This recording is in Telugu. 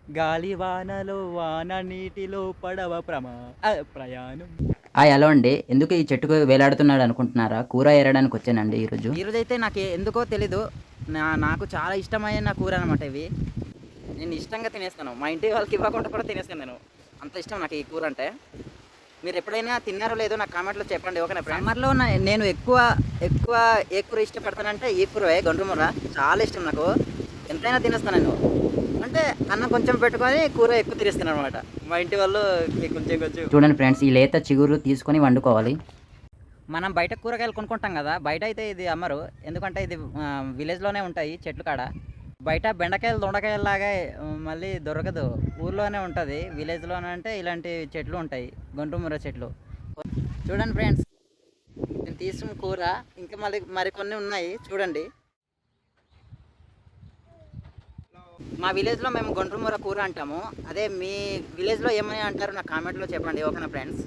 గాలివానలో వాన నీటిలో పడవ ప్రయాణం. హలో అండి. ఎందుకు ఈ చెట్టుకు వేలాడుతున్నాడు అనుకుంటున్నారా? కూర ఏరడానికి వచ్చానండి ఈరోజు. ఈరోజైతే నాకు ఎందుకో తెలీదు. నాకు చాలా ఇష్టమైన కూర అనమాట ఇవి. నేను ఇష్టంగా తినేస్తాను. మా ఇంటి వాళ్ళకి ఇవ్వకుండా కూడా తినేస్తాను నేను. అంత ఇష్టం నాకు ఈ కూర అంటే. మీరు ఎప్పుడైనా తిన్నారో లేదో నాకు కామెంట్‌లో చెప్పండి. ఓకేనా ఫ్రెండ్స్? సమ్మర్‌లో నేను ఎక్కువ ఏ కూర ఇష్టపడతానంటే ఈ కూరే గొండ్రమూర. చాలా ఇష్టం నాకు. ఎంతైనా తినేస్తాను నేను. అంటే అన్నం కొంచెం పెట్టుకొని కూర ఎక్కువ తినేస్తాననమాట. మా ఇంటి వాళ్ళు కొంచెం కొంచెం. చూడండి ఫ్రెండ్స్, ఈ లేత చిగురు తీసుకొని వండుకోవాలి. మనం బయట కూరగాయలు కొనుక్కుంటాం కదా! బయట అయితే ఇది అమ్మరు. ఎందుకంటే ఇది విలేజ్‌లోనే ఉంటాయి చెట్లు కాడ. బయట బెండకాయలు, దొండకాయల్లాగా మళ్ళీ దొరకదు. ఊర్లోనే ఉంటది. విలేజ్‌లోనే అంటే ఇలాంటి చెట్లు ఉంటాయి. గొండ్రమూర చెట్లు. చూడండి ఫ్రెండ్స్, నేను తీసిన కూర ఇంకా మరికొన్ని ఉన్నాయి చూడండి. మా విలేజ్‌లో మేము గొండ్రమూర కూర అంటాము. అదే మీ విలేజ్‌లో ఏమని అంటారో నాకు కామెంట్‌లో చెప్పండి. ఓకేనా ఫ్రెండ్స్?